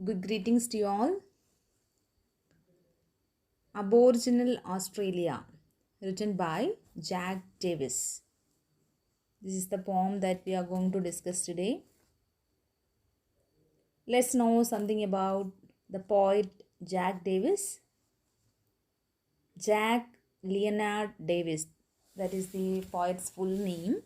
Good greetings to you all. Aboriginal Australia, written by Jack Davis. This is the poem that we are going to discuss today. Let's know something about the poet Jack Davis. Jack Leonard Davis, that is the poet's full name.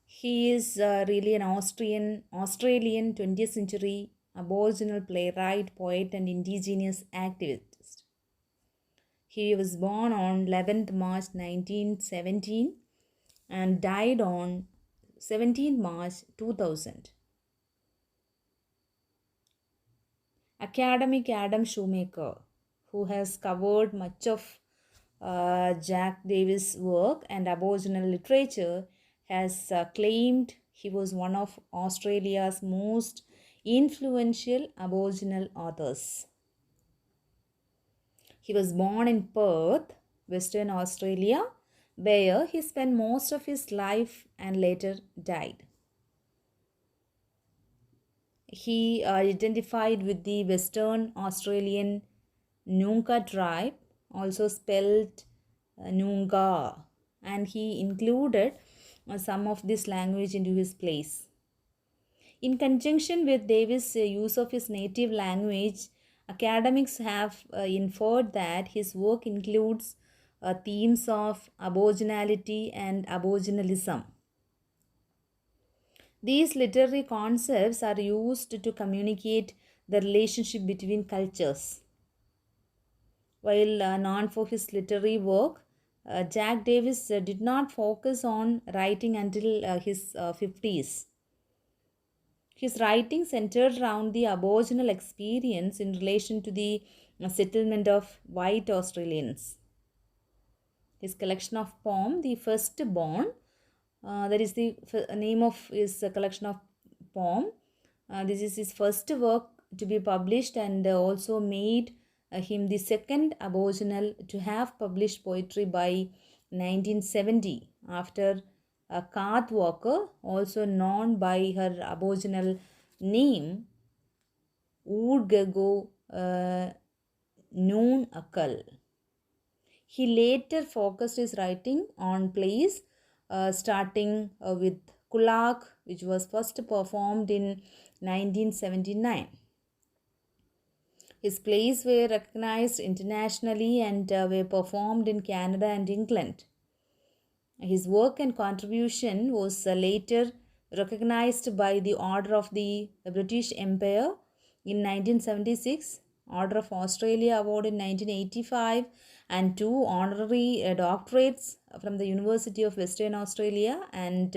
He is really an Australian 20th century Aboriginal playwright, poet, and indigenous activist. He was born on 11th March 1917 and died on 17th March 2000. Academic Adam Shoemaker, who has covered much of Jack Davis' work and Aboriginal literature, has claimed he was one of Australia's most influential Aboriginal authors. He was born in Perth, Western Australia, where he spent most of his life and later died. He identified with the Western Australian Noongar tribe, also spelled Noongar, and he included some of this language into his plays. In conjunction with Davis' use of his native language, academics have inferred that his work includes themes of aboriginality and aboriginalism. These literary concepts are used to communicate the relationship between cultures. While known for his literary work, Jack Davis did not focus on writing until his 50s. His writing centered around the Aboriginal experience in relation to the settlement of white Australians. His collection of poems, The Firstborn, that is the name of his collection of poem. This is his first work to be published and also made him the second Aboriginal to have published poetry by 1970 after Kath Walker, also known by her Aboriginal name Oodgego Noon Akal. He later focused his writing on plays, starting with Kulak, which was first performed in 1979. His plays were recognized internationally and were performed in Canada and England. His work and contribution was later recognized by the Order of the British Empire in 1976, Order of Australia Award in 1985, and two honorary doctorates from the University of Western Australia and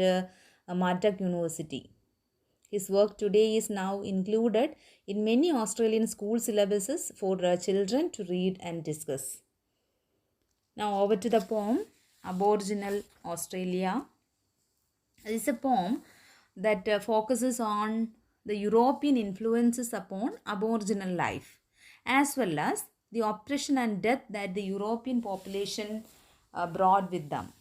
Murdoch University. His work today is now included in many Australian school syllabuses for children to read and discuss. Now over to the poem Aboriginal Australia. This is a poem that focuses on the European influences upon Aboriginal life, as well as the oppression and death that the European population brought with them.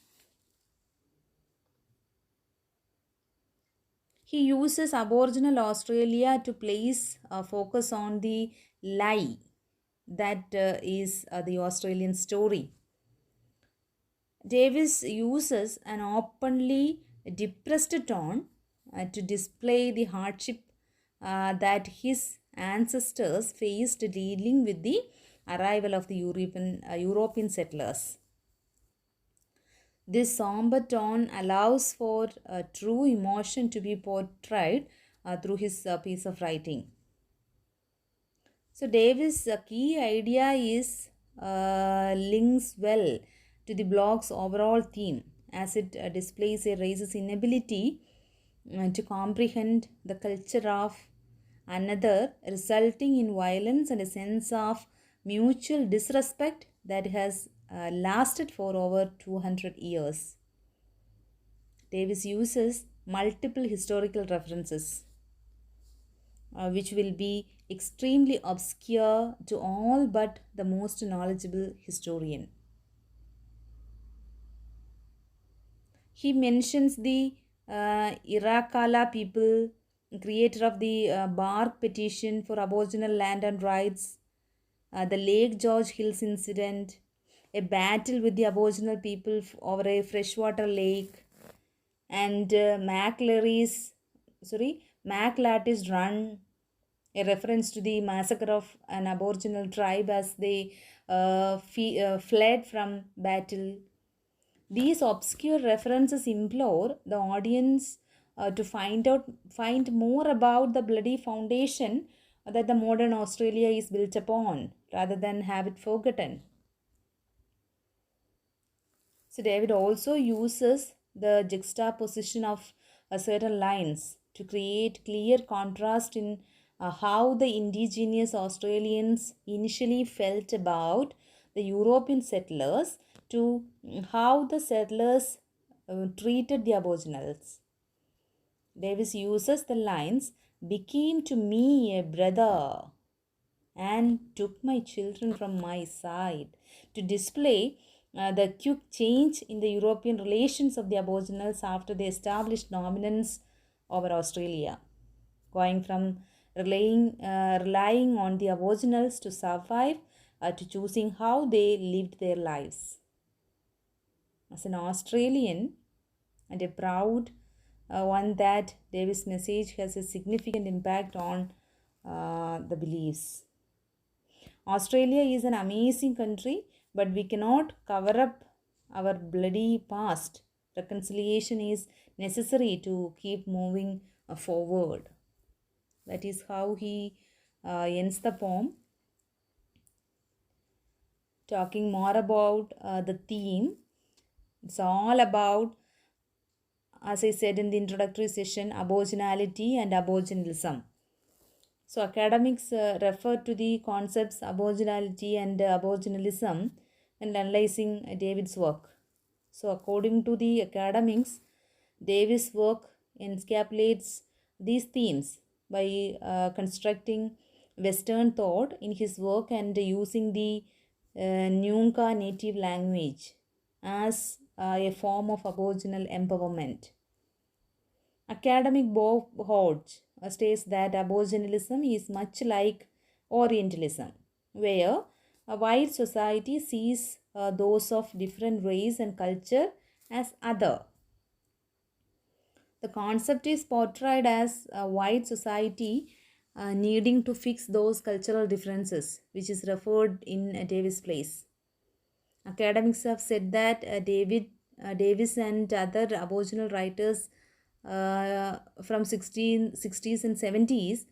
He uses Aboriginal Australia to place a focus on the lie that is the Australian story. Davis uses an openly depressed tone to display the hardship that his ancestors faced dealing with the arrival of the European settlers. This somber tone allows for true emotion to be portrayed through his piece of writing. So Davis' key idea is links well to the blog's overall theme, as it displays a race's inability to comprehend the culture of another, resulting in violence and a sense of mutual disrespect that has lasted for over 200 years. Davis uses multiple historical references, which will be extremely obscure to all but the most knowledgeable historian. He mentions the Irakala people creator of the Bark Petition for Aboriginal Land and Rights, the Lake George Hills incident, a battle with the Aboriginal people over a freshwater lake, and McLarty's Run, a reference to the massacre of an Aboriginal tribe as they fled from battle. These obscure references implore the audience to find more about the bloody foundation that the modern Australia is built upon, rather than have it forgotten. So David also uses the juxtaposition of certain lines to create clear contrast in how the indigenous Australians initially felt about the European settlers to how the settlers treated the Aboriginals. Davis uses the lines, "became to me a brother and took my children from my side," to display the quick change in the European relations of the Aboriginals after they established dominance over Australia, going from relying on the Aboriginals to survive to choosing how they lived their lives. As an Australian and a proud one, that Davis' message has a significant impact on the beliefs. Australia is an amazing country, but we cannot cover up our bloody past. Reconciliation is necessary to keep moving forward. That is how he ends the poem. Talking more about the theme, it's all about, as I said in the introductory session, Aboriginality and Aboriginalism. So academics refer to the concepts Aboriginality and Aboriginalism and analyzing David's work. So according to the academics, Davis' work encapsulates these themes by constructing Western thought in his work and using the Nyunga native language as a form of Aboriginal empowerment. Academic Bob Hodge states that Aboriginalism is much like Orientalism, where a white society sees those of different race and culture as other. The concept is portrayed as a white society needing to fix those cultural differences, which is referred in Davis' place. Academics have said that Davis and other Aboriginal writers from 1660s and 70s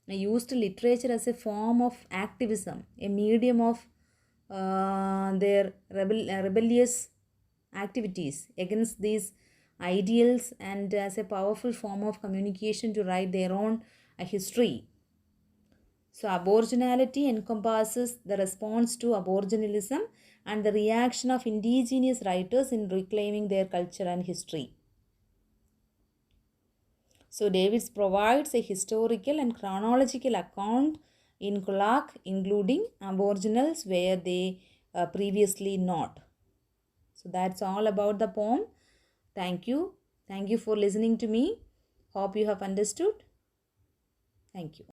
used literature as a form of activism, a medium of their rebellious activities against these ideals, and as a powerful form of communication to write their own history. So Aboriginality encompasses the response to Aboriginalism and the reaction of indigenous writers in reclaiming their culture and history. So Davis provides a historical and chronological account in Kulak, including Aboriginals where they previously not. So that's all about the poem. Thank you. Thank you for listening to me. Hope you have understood. Thank you.